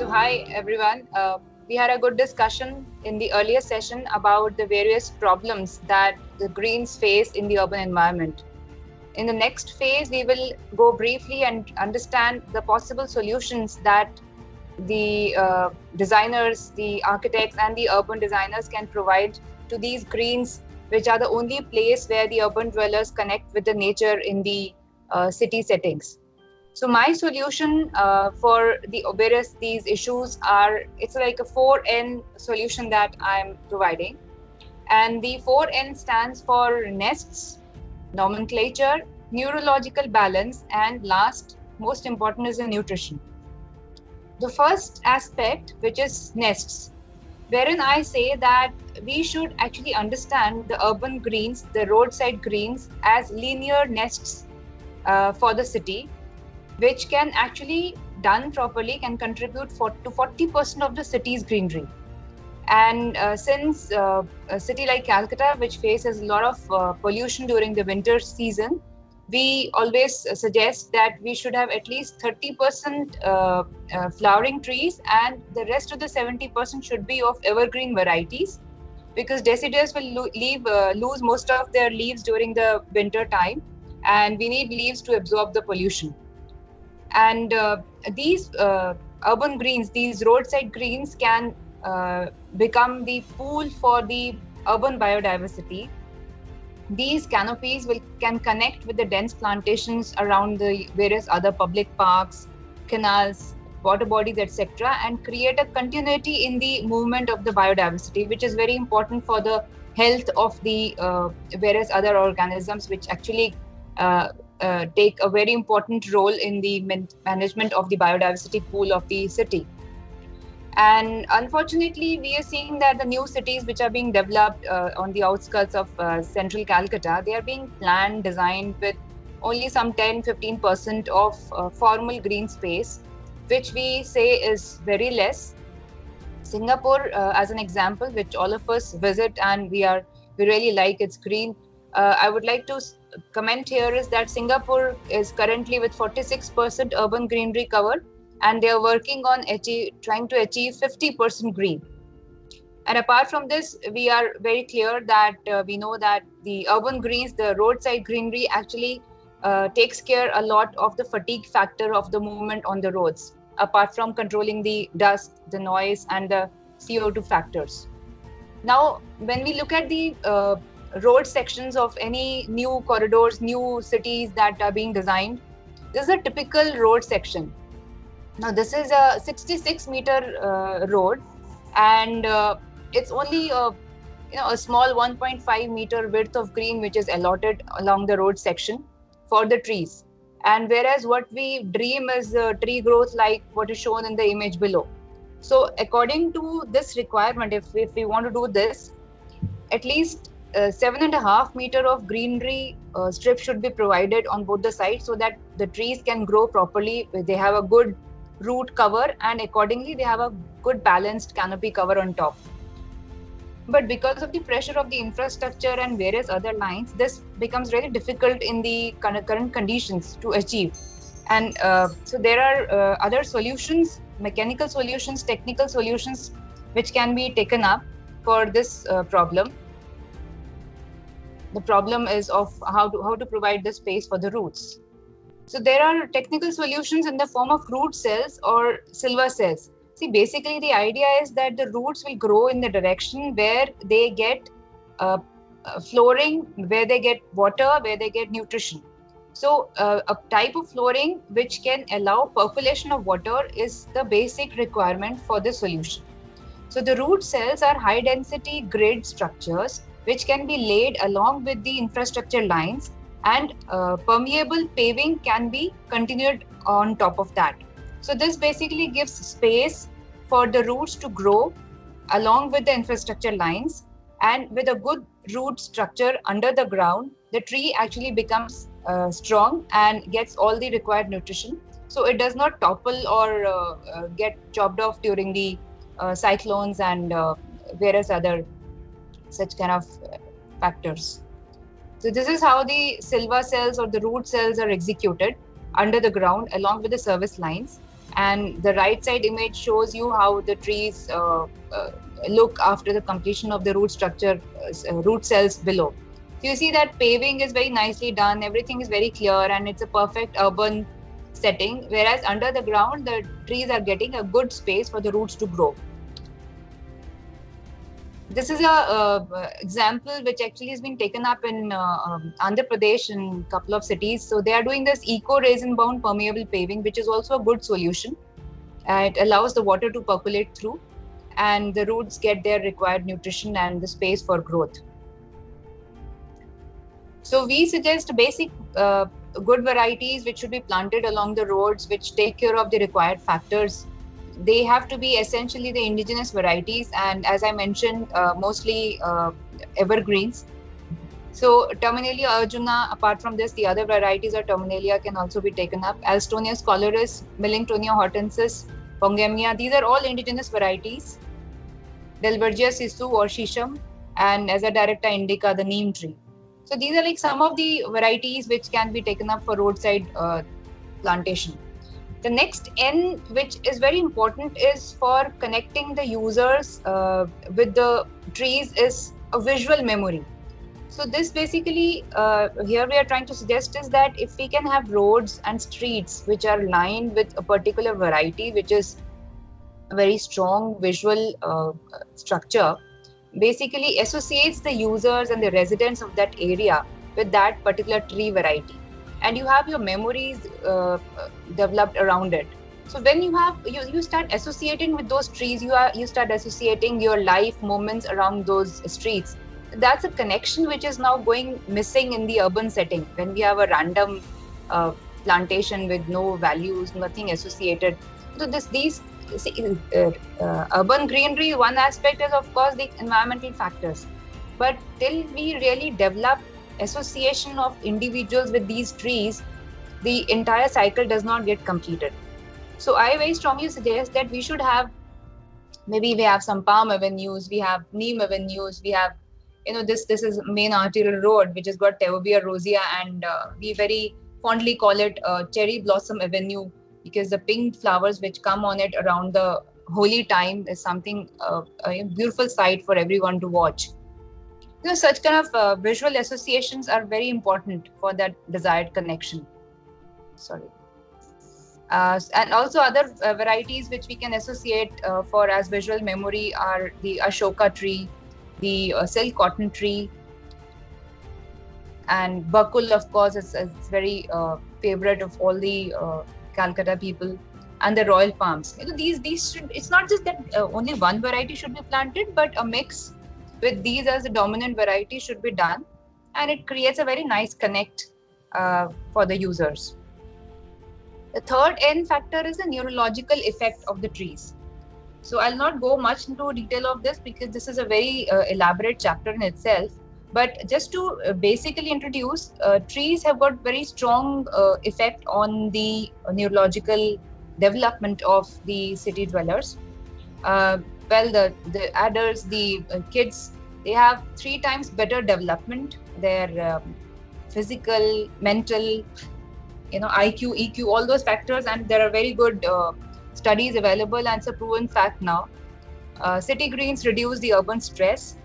So hi everyone. We had a good discussion in the earlier session about the various problems that the greens face in the urban environment. In the next phase, we will go briefly and understand the possible solutions that the designers, the architects, and the urban designers can provide to these greens, which are the only place where the urban dwellers connect with the nature in the city settings. So my solution for the various these issues are, it's like a 4N solution that I'm providing. And the 4N stands for nests, nomenclature, neurological balance, and last, most important, is the nutrition. The first aspect, which is nests, wherein I say that we should actually understand the urban greens, the roadside greens, as linear nests for the city, which can actually, done properly, can contribute to 40% of the city's greenery. And since a city like Calcutta, which faces a lot of pollution during the winter season, we always suggest that we should have at least 30% flowering trees, and the rest of the 70% should be of evergreen varieties, because deciduous will lose most of their leaves during the winter time, and we need leaves to absorb the pollution. And these urban greens, these roadside greens, can become the pool for the urban biodiversity. These canopies can connect with the dense plantations around the various other public parks, canals, water bodies, etc., and create a continuity in the movement of the biodiversity, which is very important for the health of the various other organisms, which actually take a very important role in the management of the biodiversity pool of the city. And unfortunately, we are seeing that the new cities which are being developed on the outskirts of central Calcutta, they are being planned, designed with only some 10-15% of formal green space, which we say is very less. Singapore, as an example, which all of us visit and we really like its green. I would like to comment here is that Singapore is currently with 46% urban greenery cover, and they are working on trying to achieve 50% green. And apart from this, we are very clear that we know that the urban greens, the roadside greenery, actually takes care a lot of the fatigue factor of the movement on the roads, apart from controlling the dust, the noise, and the CO2 factors. Now, when we look at the road sections of any new corridors, new cities that are being designed, this is a typical road section. Now, this is a 66-meter road, and it's only a small 1.5-meter width of green which is allotted along the road section for the trees. And whereas what we dream is tree growth like what is shown in the image below. So according to this requirement, if we want to do this, at least 7.5 meter of greenery strip should be provided on both the sides, so that the trees can grow properly. They have a good root cover, and accordingly they have a good balanced canopy cover on top. But because of the pressure of the infrastructure and various other lines, this becomes really difficult in the current conditions to achieve. And so there are other solutions, mechanical solutions, technical solutions, which can be taken up for this problem. The problem is of how to provide the space for the roots. So there are technical solutions in the form of root cells or silver cells. See, basically the idea is that the roots will grow in the direction where they get flooring, where they get water, where they get nutrition. So a type of flooring which can allow percolation of water is the basic requirement for the solution. So the root cells are high density grid structures which can be laid along with the infrastructure lines, and permeable paving can be continued on top of that. So this basically gives space for the roots to grow along with the infrastructure lines, and with a good root structure under the ground, the tree actually becomes strong and gets all the required nutrition. So it does not topple or get chopped off during the cyclones and various other such kind of factors. So this is how the silva cells or the root cells are executed under the ground along with the service lines. And the right side image shows you how the trees look after the completion of the root structure, root cells below. So you see that paving is very nicely done, everything is very clear, and it's a perfect urban setting, whereas under the ground the trees are getting a good space for the roots to grow. This is a example which actually has been taken up in Andhra Pradesh in a couple of cities. So they are doing this eco resin bound permeable paving, which is also a good solution. It allows the water to percolate through, and the roots get their required nutrition and the space for growth. So we suggest basic good varieties which should be planted along the roads, which take care of the required factors. They have to be essentially the indigenous varieties, and as I mentioned, mostly evergreens. So Terminalia arjuna, apart from this, the other varieties of Terminalia can also be taken up. Alstonia scholaris, Millingtonia hortensis, Pongemia, these are all indigenous varieties. Delbergia sisu or shisham, and as a directa indica, the neem tree. So these are like some of the varieties which can be taken up for roadside plantation. The next N, which is very important, is for connecting the users with the trees, is a visual memory. So this basically, here we are trying to suggest is that if we can have roads and streets which are lined with a particular variety, which is a very strong visual structure, basically associates the users and the residents of that area with that particular tree variety. And you have your memories developed around it. So when you start associating with those trees, you start associating your life moments around those streets. That's a connection which is now going missing in the urban setting when we have a random plantation with no values, nothing associated. So these urban greenery, one aspect is of course the environmental factors, but till we really develop association of individuals with these trees, the entire cycle does not get completed. So I very strongly suggest that we should have, maybe we have some palm avenues, we have neem avenues, we have, this is main arterial road which has got Teobia rosea, and we very fondly call it cherry blossom avenue, because the pink flowers which come on it around the holy time is something a beautiful sight for everyone to watch. Such kind of visual associations are very important for that desired connection. Sorry. And also other varieties which we can associate for as visual memory are the Ashoka tree, the silk cotton tree, and Bakul, of course, is very favorite of all the Calcutta people, and the royal palms. These should, it's not just that only one variety should be planted, but a mix with these as the dominant variety should be done, and it creates a very nice connect for the users. The third N factor is the neurological effect of the trees. So I'll not go much into detail of this because this is a very elaborate chapter in itself. But just to basically introduce, trees have got very strong effect on the neurological development of the city dwellers. Well, the adults, the kids, they have 3 times better development. Their physical, mental, IQ, EQ, all those factors, and there are very good studies available, and it's a proven fact now. City greens reduce the urban stress.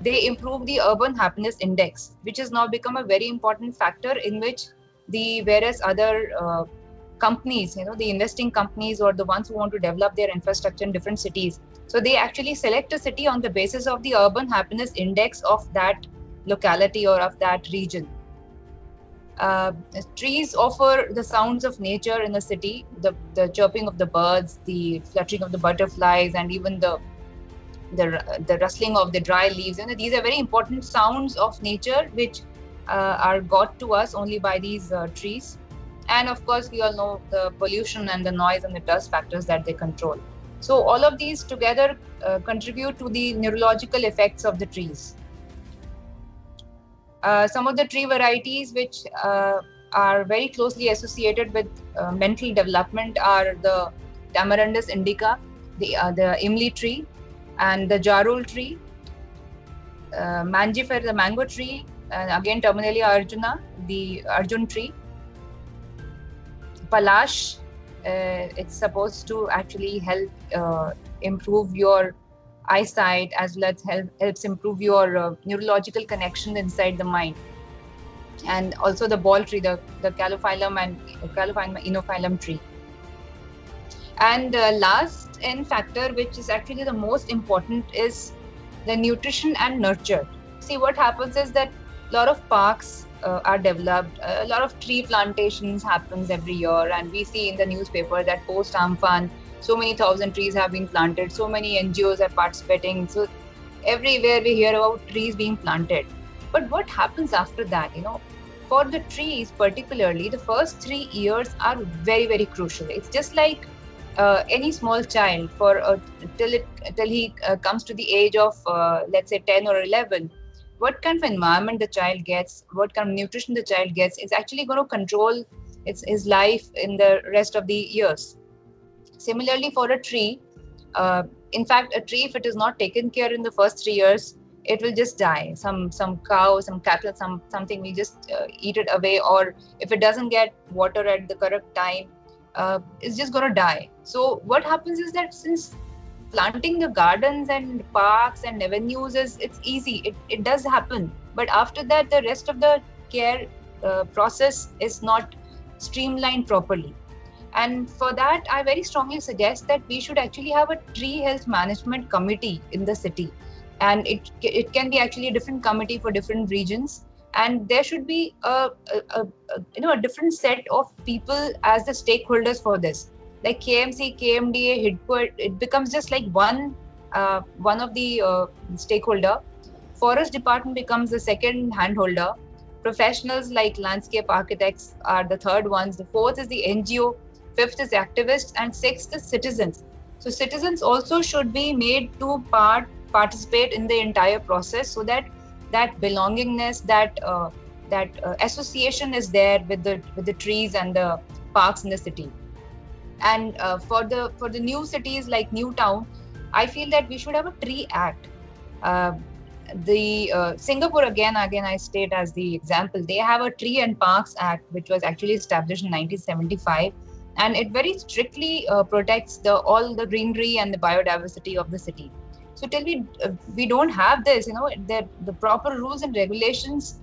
They improve the urban happiness index, which has now become a very important factor in which the various other companies, the investing companies or the ones who want to develop their infrastructure in different cities. So they actually select a city on the basis of the urban happiness index of that locality or of that region. Trees offer the sounds of nature in the city, the chirping of the birds, the fluttering of the butterflies, and even the rustling of the dry leaves. These are very important sounds of nature which are got to us only by these trees. And of course, we all know the pollution and the noise and the dust factors that they control. So all of these together contribute to the neurological effects of the trees. Some of the tree varieties which are very closely associated with mental development are the Tamarindus indica, the imli tree, and the jarul tree, Mangifera, the mango tree, and again Terminalia arjuna, the arjun tree, Palash, It's supposed to actually help improve your eyesight, as well as helps improve your neurological connection inside the mind. And also the ball tree, the Calophyllum and Calophyllum Inophyllum tree. And last in factor, which is actually the most important, is the nutrition and nurture. See, what happens is that a lot of parks are developed, a lot of tree plantations happens every year, and we see in the newspaper that post Amphan, so many thousand trees have been planted, so many NGOs are participating. So everywhere we hear about trees being planted. But what happens after that? For the trees particularly, the first 3 years are very, very crucial. It's just like any small child, till he comes to the age of let's say 10 or 11. What kind of environment the child gets, what kind of nutrition the child gets, is actually going to control his life in the rest of the years. Similarly, for a tree, in fact, a tree, if it is not taken care in the first 3 years, it will just die. Some cow, some cattle, something will just eat it away, or if it doesn't get water at the correct time, it's just going to die. So what happens is that, since planting the gardens and parks and avenues it's easy, it does happen, but after that the rest of the care process is not streamlined properly. And for that, I very strongly suggest that we should actually have a tree health management committee in the city, and it can be actually a different committee for different regions, and there should be a different set of people as the stakeholders for this, like KMC, KMDA, HIDCO. It becomes just like one of the stakeholder. Forest department becomes the second handholder. Professionals like landscape architects are the third ones. The fourth is the NGO, fifth is activists, and sixth is citizens. So citizens also should be made to participate in the entire process, so that belongingness, that association is there with the trees and the parks in the city. And for the new cities like Newtown, I feel that we should have a tree act. The Singapore, again I state as the example, they have a Tree and Parks Act, which was actually established in 1975, and it very strictly protects all the greenery and the biodiversity of the city. So till we don't have this, the proper rules and regulations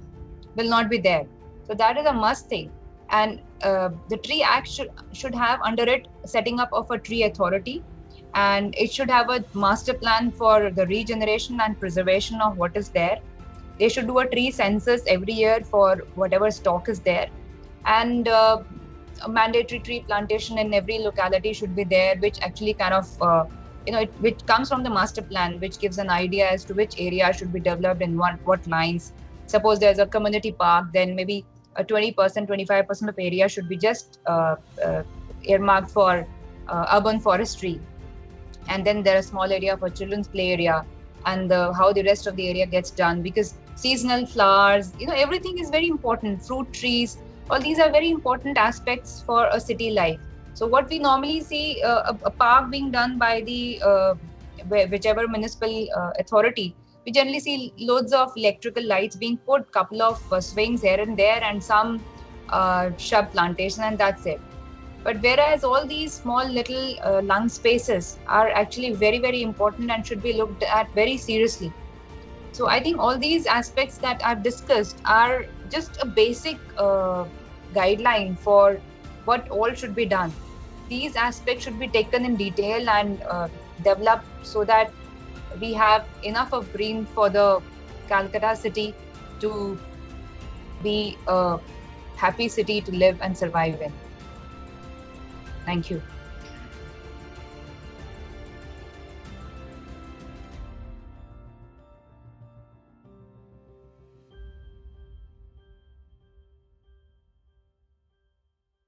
will not be there. So that is a must thing. And the Tree Act should have under it setting up of a tree authority, and it should have a master plan for the regeneration and preservation of what is there. They should do a tree census every year for whatever stock is there, and a mandatory tree plantation in every locality should be there, which actually kind of which comes from the master plan, which gives an idea as to which area should be developed in what lines. Suppose there's a community park, then maybe a 20%, 25% of area should be just earmarked for urban forestry. And then there are small area for children's play area, and how the rest of the area gets done, because seasonal flowers, everything is very important. Fruit trees, all these are very important aspects for a city life. So what we normally see, a park being done by the whichever municipal authority, we generally see loads of electrical lights being put, couple of swings here and there, and some shrub plantation, and that's it. But whereas all these small little lung spaces are actually very, very important and should be looked at very seriously. So I think all these aspects that I've discussed are just a basic guideline for what all should be done. These aspects should be taken in detail and developed, so that we have enough of green for the Calcutta city to be a happy city to live and survive in. Thank you.